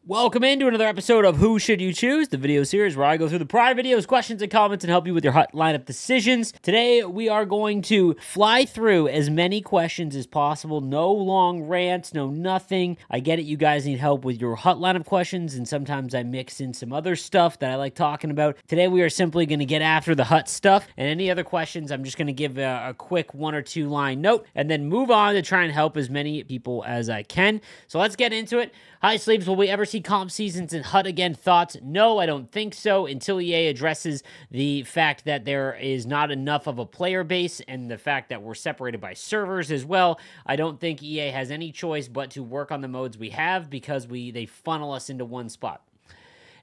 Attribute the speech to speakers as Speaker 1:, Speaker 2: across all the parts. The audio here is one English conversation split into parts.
Speaker 1: Welcome into another episode of Who Should You Choose, the video series where I go through the prior videos, questions, and comments and help you with your hut lineup decisions. Today, we are going to fly through as many questions as possible. No long rants, no nothing. I get it, you guys need help with your hut lineup questions, and sometimes I mix in some other stuff that I like talking about. Today, we are simply going to get after the hut stuff, and any other questions, I'm just going to give a quick 1 or 2 line note, and then move on to try and help as many people as I can. So let's get into it. Hi, Sleeps. Will we ever see comp seasons in HUT again? Thoughts? No, I don't think so, until EA addresses the fact that there is not enough of a player base and the fact that we're separated by servers as well. I don't think EA has any choice but to work on the modes we have because they funnel us into one spot.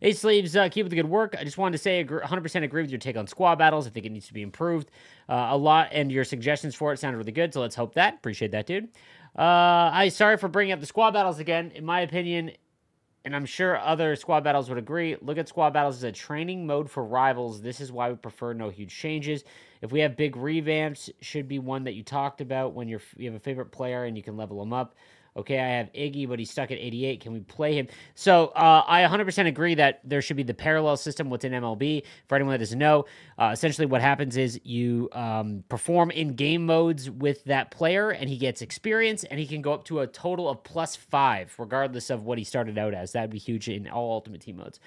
Speaker 1: Hey, Sleeves, keep up the good work. I just wanted to say 100% agree with your take on squad battles. I think it needs to be improved a lot, and your suggestions for it sounded really good, so let's hope that. Appreciate that, dude. Sorry for bringing up the squad battles again. In my opinion, and I'm sure other squad battles would agree, look at squad battles as a training mode for rivals. This is why we prefer no huge changes. If we have big revamps, should be one that you talked about when you have a favorite player and you can level them up. Okay, I have Iggy, but he's stuck at 88. Can we play him? So I 100% agree that there should be the parallel system within MLB. For anyone that doesn't know, essentially what happens is you perform in game modes with that player, and he gets experience, and he can go up to a total of +5, regardless of what he started out as. That would be huge in all Ultimate Team modes.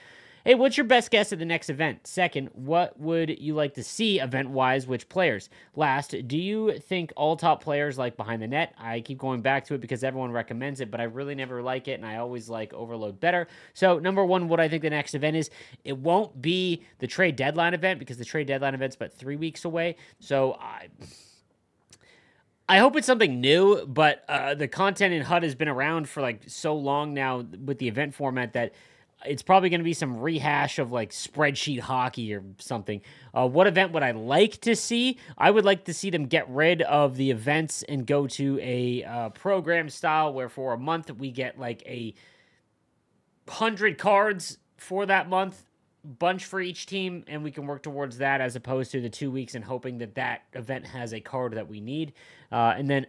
Speaker 1: Hey, what's your best guess at the next event? Second, what would you like to see event-wise? Which players? Last, do you think all top players like Behind the Net? I keep going back to it because everyone recommends it, but I really never like it, and I always like Overload better. So, number one, what I think the next event is, it won't be the trade deadline event because the trade deadline event's about 3 weeks away. So, I hope it's something new, but the content in HUD has been around for like so long now with the event format that it's probably going to be some rehash of like spreadsheet hockey or something. What event would I like to see? I would like to see them get rid of the events and go to a program style where for a month we get like 100 cards for that month, bunch for each team, and we can work towards that as opposed to the 2 weeks and hoping that that event has a card that we need. And then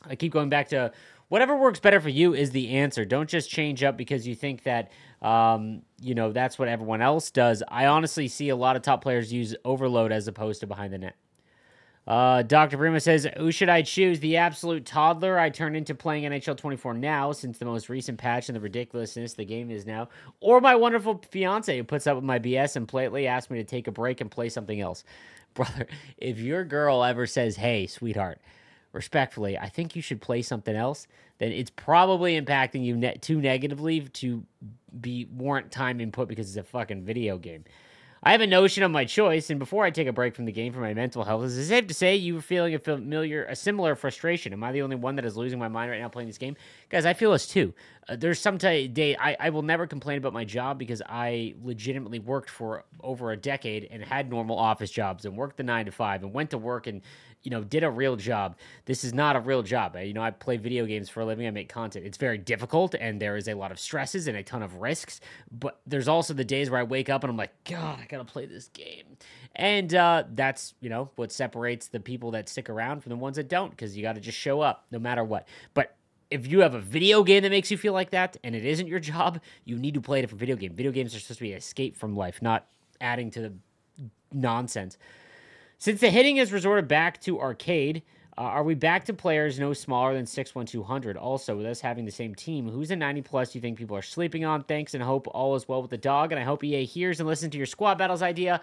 Speaker 1: I keep going back to whatever works better for you is the answer. Don't just change up because you think that, that's what everyone else does. I honestly see a lot of top players use Overload as opposed to Behind the Net. Dr. Prima says, who should I choose? The absolute toddler I turned into playing NHL 24 now since the most recent patch and the ridiculousness the game is now, or my wonderful fiance who puts up with my BS and politely asks me to take a break and play something else. Brother, if your girl ever says, hey, sweetheart, respectfully, I think you should play something else, then it's probably impacting you too negatively to warrant time input because it's a fucking video game. I have a notion of my choice, and before I take a break from the game for my mental health, is it safe to say you were feeling a similar frustration? Am I the only one that is losing my mind right now playing this game? Guys, I feel this too. There's some day I will never complain about my job because I legitimately worked for over a decade and had normal office jobs and worked the 9 to 5 and went to work and did a real job. This is not a real job. I play video games for a living. I make content. It's very difficult, and there is a lot of stresses and a ton of risks, but there's also the days where I wake up and I'm like, God, I gotta play this game. And that's, what separates the people that stick around from the ones that don't, because you gotta just show up no matter what. But if you have a video game that makes you feel like that, and it isn't your job, you need to play a different video game. Video games are supposed to be an escape from life, not adding to the nonsense. Since the hitting has resorted back to arcade, are we back to players no smaller than 6'1", Also, with us having the same team, who's a 90+ you think people are sleeping on? Thanks, and hope all is well with the dog, and I hope EA hears and listens to your squad battles idea.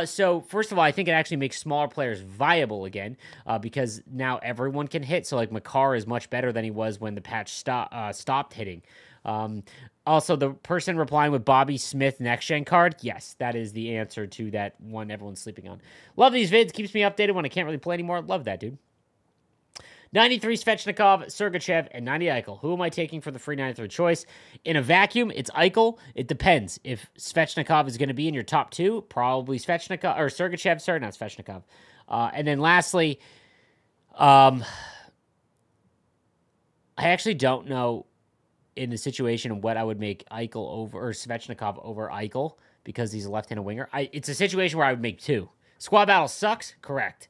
Speaker 1: So, first of all, I think it actually makes smaller players viable again, because now everyone can hit. So, like, Makar is much better than he was when the patch stopped hitting. Also, the person replying with Bobby Smith next-gen card, yes, that is the answer to that one everyone's sleeping on. Love these vids. Keeps me updated when I can't really play anymore. Love that, dude. 93 Svechnikov, Sergachev, and 90 Eichel. Who am I taking for the free 93rd choice? In a vacuum, it's Eichel. It depends. If Svechnikov is going to be in your top 2, probably Svechnikov, or Sergachev, sorry, not Svechnikov. And then lastly, I actually don't know in the situation what I would make Eichel over, or Svechnikov over Eichel, because he's a left-handed winger. It's a situation where I would make 2. Squad battle sucks? Correct.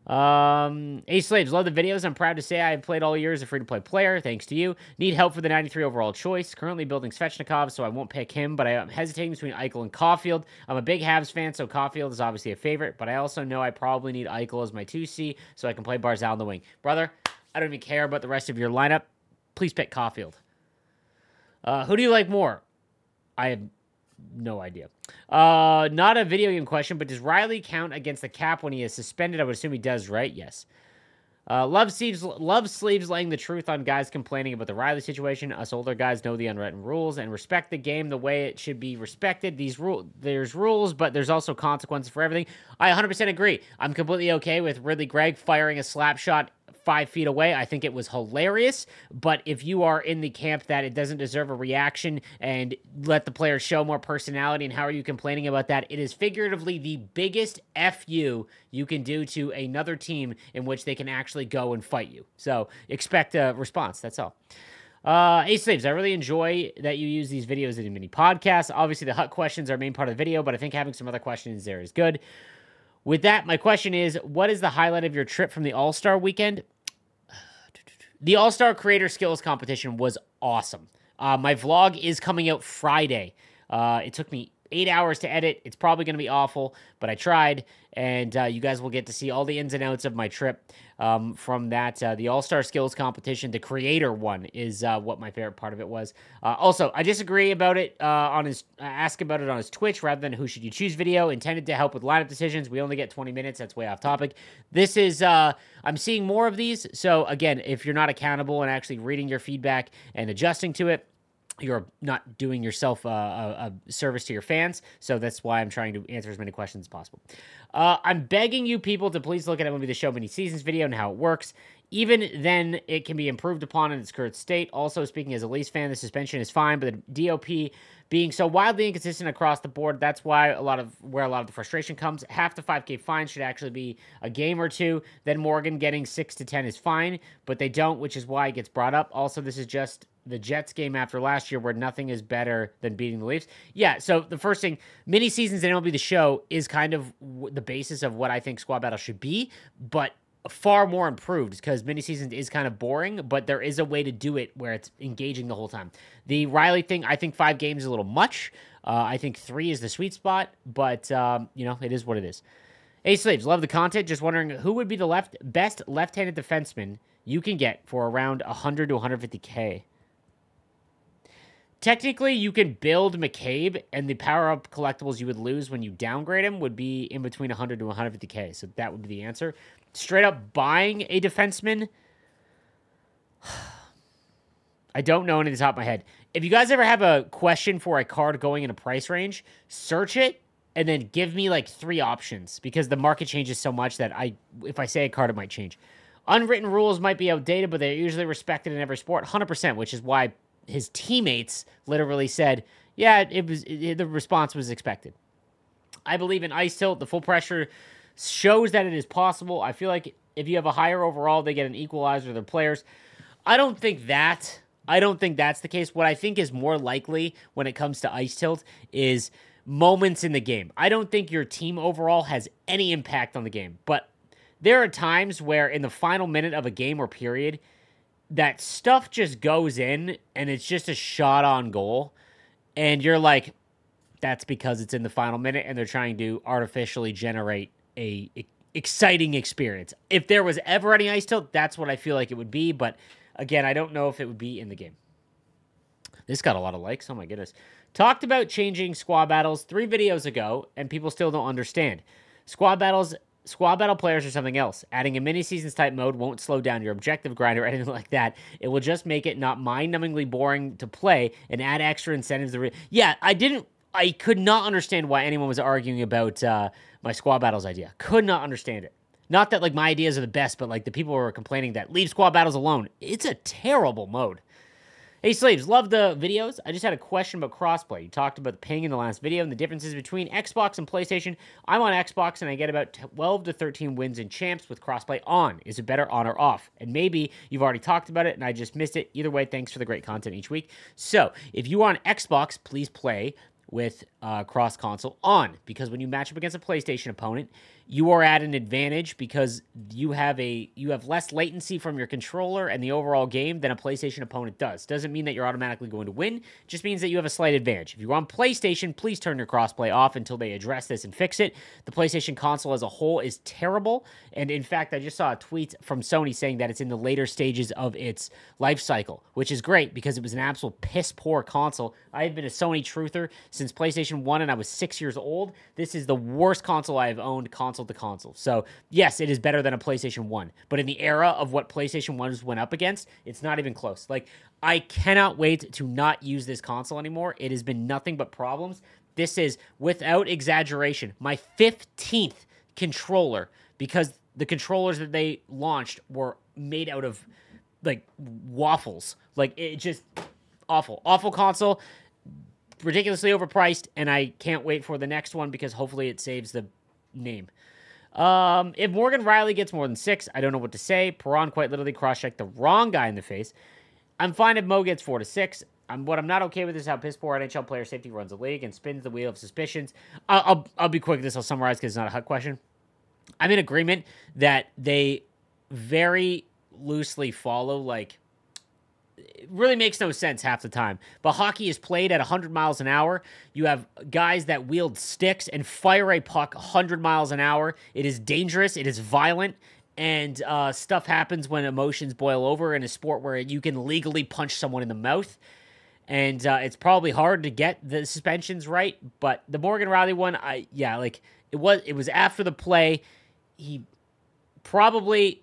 Speaker 1: Ace Slaves, love the videos. I'm proud to say I have played all year as a free-to-play player, thanks to you. Need help for the 93 overall choice. Currently building Svechnikov, so I won't pick him, but I am hesitating between Eichel and Caulfield. I'm a big Habs fan, so Caulfield is obviously a favorite, but I also know I probably need Eichel as my 2C, so I can play Barzal on the wing. Brother, I don't even care about the rest of your lineup. Please pick Caulfield. Who do you like more? I have no idea. Not a video game question, but does Riley count against the cap when he is suspended? I would assume he does, right? Yes. Love Sleeves laying the truth on guys complaining about the Riley situation. Us older guys know the unwritten rules and respect the game the way it should be respected. There's rules, but there's also consequences for everything. I 100% agree. I'm completely okay with Ridley Gregg firing a slap shot 5 feet away. I think it was hilarious, but if you are in the camp that it doesn't deserve a reaction and let the players show more personality, and how are you complaining about that? It is figuratively the biggest FU you can do to another team in which they can actually go and fight you. So expect a response. That's all. Ace Slaves, I really enjoy that you use these videos in mini podcasts. Obviously, the Hut questions are a main part of the video, but I think having some other questions there is good. With that, my question is, what is the highlight of your trip from the All-Star weekend? The All-Star Creator Skills Competition was awesome. My vlog is coming out Friday. It took me 8 hours to edit. It's probably going to be awful, but I tried, and you guys will get to see all the ins and outs of my trip from that. The All-Star Skills Competition, the creator one, is what my favorite part of it was. Also, I disagree about it ask about it on his Twitch rather than who should you choose video, intended to help with lineup decisions. We only get 20 minutes. That's way off topic. This is, I'm seeing more of these, so again, if you're not accountable and actually reading your feedback and adjusting to it, you're not doing yourself a service to your fans, so that's why I'm trying to answer as many questions as possible. I'm begging you people to please look at MLB The Show Mini Seasons video and how it works. Even then, it can be improved upon in its current state. Also, speaking as a Leafs fan, the suspension is fine, but the DOP being so wildly inconsistent across the board, that's why where a lot of the frustration comes. Half the 5K fine should actually be a game or two. Then Morgan getting 6 to 10 is fine, but they don't, which is why it gets brought up. Also, this is just the Jets game after last year where nothing is better than beating the Leafs. Yeah, so the first thing, mini seasons and MLB The Show is kind of the basis of what I think Squad Battle should be, but far more improved because mini seasons is kind of boring, but there is a way to do it where it's engaging the whole time. The Riley thing, I think 5 games is a little much. I think 3 is the sweet spot, but it is what it is. Ace Slaves, love the content. Just wondering who would be the best left-handed defenseman you can get for around 100 to 150K. Technically, you can build McCabe, and the power-up collectibles you would lose when you downgrade him would be in between 100 to 150K, so that would be the answer. Straight up buying a defenseman, I don't know any of the top of my head. If you guys ever have a question for a card going in a price range, search it, and then give me like 3 options, because the market changes so much that if I say a card, it might change. Unwritten rules might be outdated, but they're usually respected in every sport, 100%, which is why his teammates literally said, yeah, the response was expected. I believe in ice tilt. The full pressure shows that it is possible. I feel like if you have a higher overall, they get an equalizer to their players. I don't think that's the case. What I think is more likely when it comes to ice tilt is moments in the game. I don't think your team overall has any impact on the game, but there are times where in the final minute of a game or period, that stuff just goes in, and it's just a shot on goal, and you're like, that's because it's in the final minute, and they're trying to artificially generate a exciting experience. If there was ever any ice tilt, that's what I feel like it would be, but again, I don't know if it would be in the game. This got a lot of likes. Oh my goodness. Talked about changing squad battles 3 videos ago, and people still don't understand. Squad battle players are something else. Adding a mini-seasons type mode won't slow down your objective grind or anything like that. It will just make it not mind-numbingly boring to play and add extra incentives. I could not understand why anyone was arguing about my squad battles idea. Could not understand it. Not that, like, my ideas are the best, but, like, the people who are complaining that leave squad battles alone. It's a terrible mode. Hey, Slaves, love the videos. I just had a question about crossplay. You talked about the ping in the last video and the differences between Xbox and PlayStation. I'm on Xbox, and I get about 12 to 13 wins in champs with crossplay on. Is it better on or off? And maybe you've already talked about it, and I just missed it. Either way, thanks for the great content each week. So, if you are on Xbox, please play with cross console on, because when you match up against a PlayStation opponent, you are at an advantage because you have less latency latency from your controller and the overall game than a PlayStation opponent does. Doesn't mean that you're automatically going to win. It just means that you have a slight advantage. If you're on PlayStation, please turn your crossplay off until they address this and fix it. The PlayStation console as a whole is terrible. And in fact, I just saw a tweet from Sony saying that it's in the later stages of its life cycle, which is great because it was an absolute piss poor console. I have been a Sony truther since PlayStation 1 and I was 6 years old. This is the worst console I have owned console to console. So yes, it is better than a PlayStation 1, but in the era of what PlayStation 1 went up against, it's not even close. Like, I cannot wait to not use this console anymore. It has been nothing but problems. This is, without exaggeration, my 15th controller because the controllers that they launched were made out of, like, waffles. Like, it just, awful. Awful console, ridiculously overpriced, and I can't wait for the next one because hopefully it saves the name. If Morgan Riley gets more than 6, I don't know what to say. Perron quite literally cross-checked the wrong guy in the face. I'm fine if Mo gets 4 to 6. What I'm not okay with is how piss poor NHL player safety runs the league and spins the wheel of suspicions. I'll be quick with this. I'll summarize because it's not a HUD question. I'm in agreement that they very loosely follow, like, it really makes no sense half the time. But hockey is played at 100 miles an hour. You have guys that wield sticks and fire a puck 100 miles an hour. It is dangerous. It is violent. And stuff happens when emotions boil over in a sport where you can legally punch someone in the mouth. And it's probably hard to get the suspensions right. But the Morgan Riley one, it was after the play. He probably...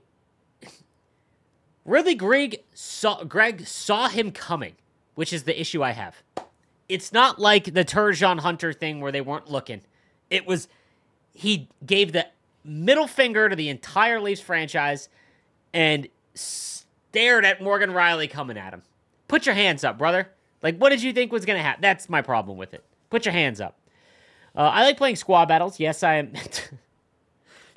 Speaker 1: Really, Greg saw him coming, which is the issue I have. It's not like the Turgeon Hunter thing where they weren't looking. It was, he gave the middle finger to the entire Leafs franchise and stared at Morgan Riley coming at him. Put your hands up, brother. Like, what did you think was going to happen? That's my problem with it. Put your hands up. I like playing squad battles. Yes, I am...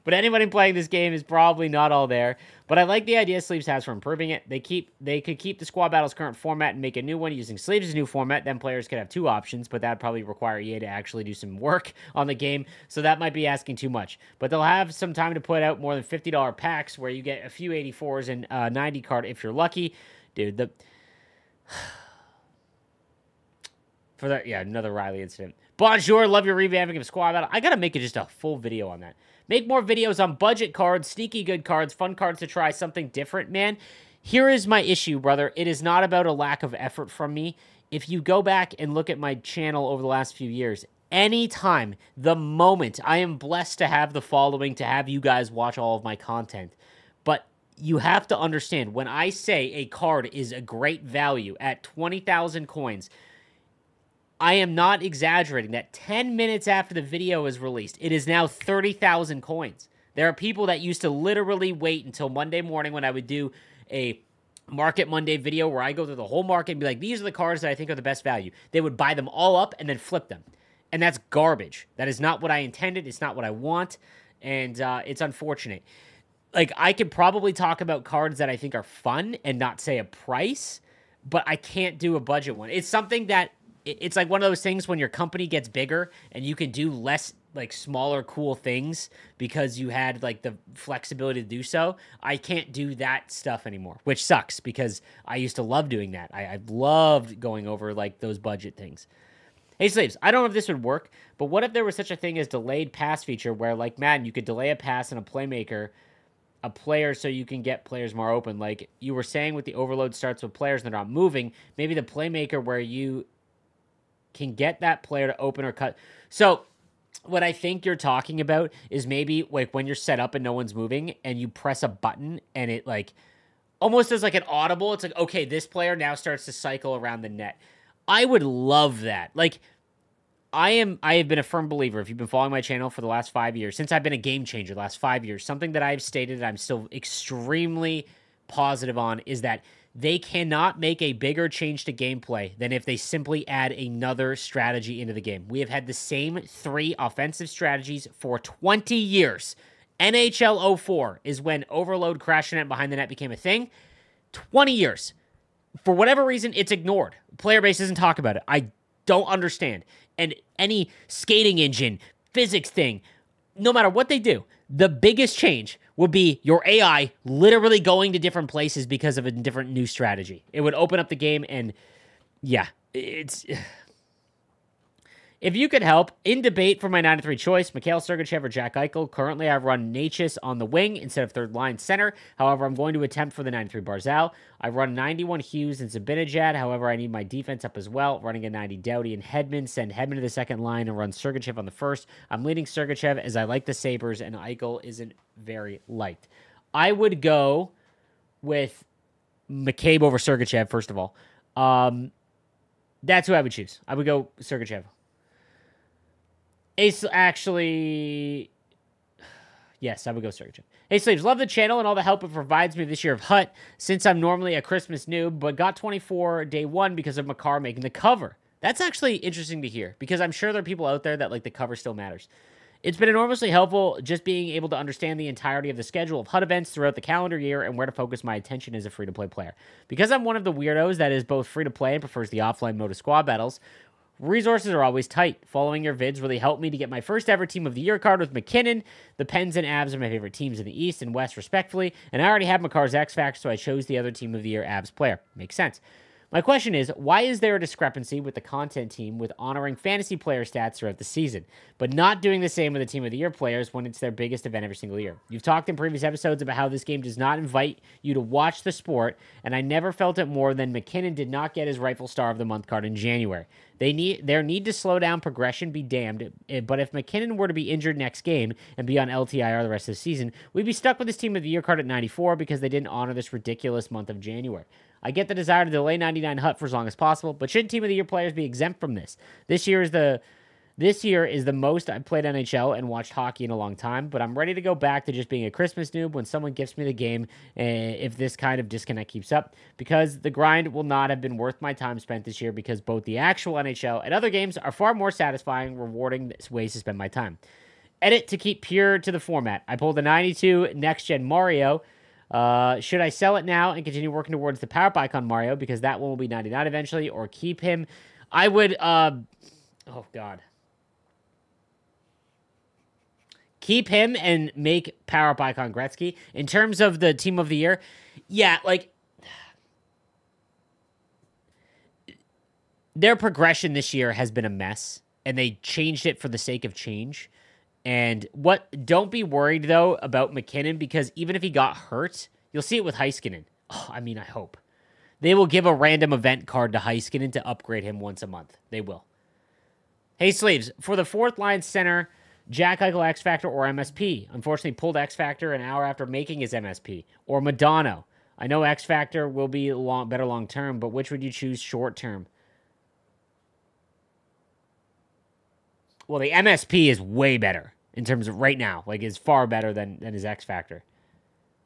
Speaker 1: But anybody playing this game is probably not all there. But I like the idea Sleeves has for improving it. They could keep the Squad Battles current format and make a new one using Sleeves' new format. Then players could have 2 options, but that'd probably require EA to actually do some work on the game. So that might be asking too much. But they'll have some time to put out more than $50 packs where you get a few 84s and a 90 card if you're lucky. Dude, another Riley incident. Bonjour, love your revamping of Squad Battle. I gotta make it just a full video on that. Make more videos on budget cards, sneaky good cards, fun cards to try, something different, man. Here is my issue, brother. It is not about a lack of effort from me. If you go back and look at my channel over the last few years, anytime, the moment, I am blessed to have the following, to have you guys watch all of my content. But you have to understand, when I say a card is a great value at 20,000 coins, I am not exaggerating that 10 minutes after the video is released, it is now 30,000 coins. There are people that used to literally wait until Monday morning when I would do a Market Monday video where I go through the whole market and be like, these are the cards that I think are the best value. They would buy them all up and then flip them. And that's garbage. That is not what I intended. It's not what I want. And it's unfortunate. Like, I could probably talk about cards that I think are fun and not say a price, but I can't do a budget one. It's something that it's like one of those things when your company gets bigger and you can do less, like, smaller, cool things because you had, like, the flexibility to do so. I can't do that stuff anymore, which sucks because I used to love doing that. I loved going over, like, those budget things. Hey, Sleeves, I don't know if this would work, but what if there was such a thing as delayed pass feature where, like Madden, you could delay a pass and a player so you can get players more open? Like you were saying with the overload starts with players that are not moving, maybe the playmaker where you can get that player to open or cut. So what I think you're talking about is maybe like when you're set up and no one's moving and you press a button and it like almost as like an audible. It's like, okay, this player now starts to cycle around the net. I would love that. Like I have been a firm believer, if you've been following my channel for the last 5 years, since I've been a game changer the last 5 years, something that I've stated I'm still extremely positive on is that they cannot make a bigger change to gameplay than if they simply add another strategy into the game. We have had the same 3 offensive strategies for 20 years. NHL 04 is when overload, crash net, behind the net became a thing. 20 years. For whatever reason, it's ignored. Player base doesn't talk about it. I don't understand. And any skating engine, physics thing, no matter what they do, the biggest change would be your AI literally going to different places because of a different new strategy. It would open up the game, and yeah, it's... If you could help, in debate for my 9-3 choice, Mikhail Sergachev or Jack Eichel. Currently, I've run Natchez on the wing instead of third line center. However, I'm going to attempt for the 9-3 Barzal. I run 91 Hughes and Zibanejad. However, I need my defense up as well. Running a 90 Doughty and Hedman. Send Hedman to the second line and run Sergachev on the first. I'm leading Sergachev as I like the Sabres, and Eichel isn't very liked. I would go with McCabe over Sergachev, first of all. That's who I would choose. I would go Sergachev. Ace, actually, yes, I would go Sergachev. Hey, Sleeves, love the channel and all the help it provides me this year of Hut, since I'm normally a Christmas noob, but got 24 day one because of Makar making the cover. That's actually interesting to hear, because I'm sure there are people out there that, like, the cover still matters. It's been enormously helpful just being able to understand the entirety of the schedule of HUT events throughout the calendar year and where to focus my attention as a free-to-play player. Because I'm one of the weirdos that is both free-to-play and prefers the offline mode of squad battles, resources are always tight. Following your vids really helped me to get my first ever Team of the Year card with McKinnon. The Pens and Avs are my favorite teams in the East and West, respectfully, and I already have Makar's X Factor, so I chose the other Team of the Year Avs player. Makes sense. My question is, why is there a discrepancy with the content team with honoring fantasy player stats throughout the season, but not doing the same with the Team of the Year players when it's their biggest event every single year? You've talked in previous episodes about how this game does not invite you to watch the sport, and I never felt it more than McKinnon did not get his rightful Star of the Month card in January. Their need to slow down progression be damned, but if McKinnon were to be injured next game and be on LTIR the rest of the season, we'd be stuck with his Team of the Year card at 94 because they didn't honor this ridiculous month of January. I get the desire to delay 99 HUT for as long as possible, but shouldn't Team of the Year players be exempt from this? This year is the most I've played NHL and watched hockey in a long time, but I'm ready to go back to just being a Christmas noob when someone gifts me the game if this kind of disconnect keeps up, because the grind will not have been worth my time spent this year, because both the actual NHL and other games are far more satisfying, rewarding ways to spend my time. Edit to keep pure to the format. I pulled a 92 next-gen Mario. Should I sell it now and continue working towards the Power Icon Mario, because that one will be 99 eventually, or keep him? I would, oh God. Keep him and make Power Up Icon Gretzky. In terms of the Team of the Year, yeah, like, their progression this year has been a mess, and they changed it for the sake of change. And don't be worried, though, about McKinnon, because even if he got hurt, you'll see it with Heiskanen. Oh, I mean, I hope. They will give a random event card to Heiskanen to upgrade him once a month. They will. Hey, Sleeves, for the fourth line center, Jack Eichel X Factor or MSP. Unfortunately, pulled X Factor an hour after making his MSP. Or Madonna. I know X Factor will be better long term, but which would you choose short term? Well, the MSP is way better in terms of right now. Like, is far better than his X Factor.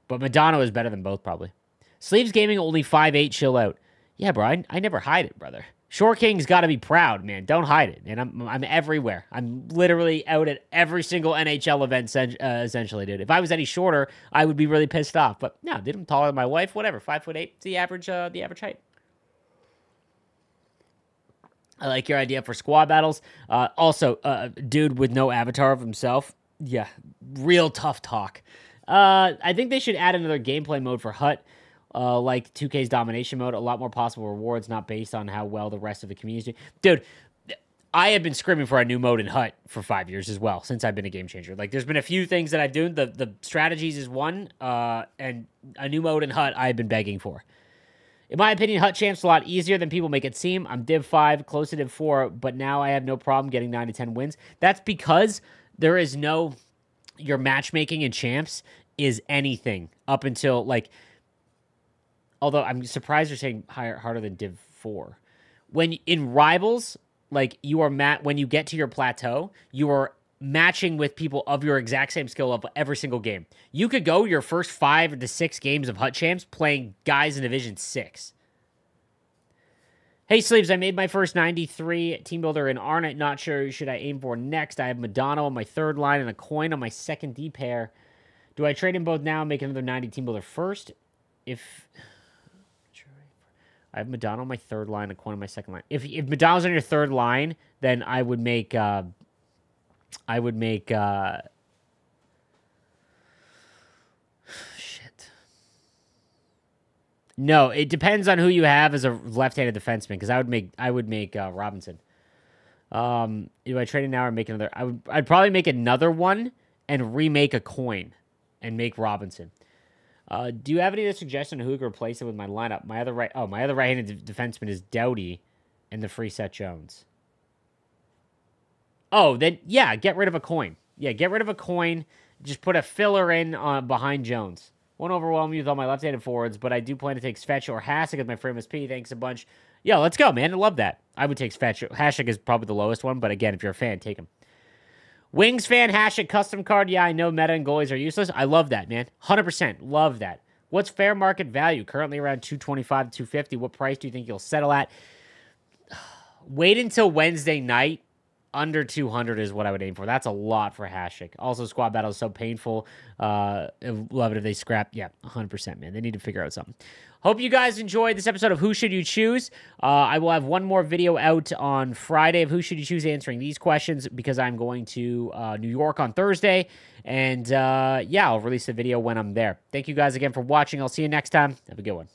Speaker 1: But Madonna is better than both, probably. Sleeves Gaming only 5'8", chill out. Yeah, bro, I never hide it, brother. Short King's got to be proud, man. Don't hide it. And I'm everywhere. I'm literally out at every single NHL event, essentially, dude. If I was any shorter, I would be really pissed off. But no, dude, I'm taller than my wife. Whatever, 5'8", the average height. I like your idea for squad battles. Also, dude with no avatar of himself. Yeah, real tough talk. I think they should add another gameplay mode for HUT. Like 2K's domination mode, a lot more possible rewards, not based on how well the rest of the community. Dude, I have been screaming for a new mode in HUT for 5 years as well, since I've been a game changer. Like, there's been a few things that I've done. The strategies is one, and a new mode in HUT I've been begging for. In my opinion, HUT Champ's a lot easier than people make it seem. I'm Div 5, close to Div 4, but now I have no problem getting 9 to 10 wins. That's because there is no... Your matchmaking in Champs is anything up until, like... Although I'm surprised you're saying harder than Div 4. When in Rivals, like, you are when you get to your plateau, you are matching with people of your exact same skill level every single game. You could go your first 5 to 6 games of HUT Champs playing guys in Division 6. Hey, Sleeves, I made my first 93 team builder in Arnott. Not sure should I aim for next. I have Madonna on my third line and a coin on my second D pair. Do I trade in both now and make another 90 team builder first? I have Madonna on my third line, a coin on my second line. If Madonna's on your third line, then I would make No, it depends on who you have as a left-handed defenseman, because I would make Robinson. Do I trade it now or make another? I'd probably make another one and remake a coin and make Robinson. Do you have any other suggestion on who could replace it with my lineup? My other right-handed defenseman is Doughty and the free Seth Jones. Oh, then yeah, get rid of a coin. Yeah, get rid of a coin. Just put a filler in behind Jones. Won't overwhelm you with all my left-handed forwards, but I do plan to take Svetch or Hasek as my free MSP. Thanks a bunch. Yeah, let's go, man. I love that. I would take Svetch. Hasek is probably the lowest one, but again, if you're a fan, take him. Wings fan, Hasek custom card. Yeah, I know meta and goalies are useless. I love that, man. 100% love that. What's fair market value? Currently around $225 to $250. What price do you think you'll settle at? Wait until Wednesday night. Under 200 is what I would aim for. That's a lot for Hasek. Also, squad battle is so painful. Love it if they scrap. Yeah, 100%, man. They need to figure out something. Hope you guys enjoyed this episode of Who Should You Choose. I will have one more video out on Friday of Who Should You Choose answering these questions, because I'm going to New York on Thursday. And yeah, I'll release a video when I'm there. Thank you guys again for watching. I'll see you next time. Have a good one.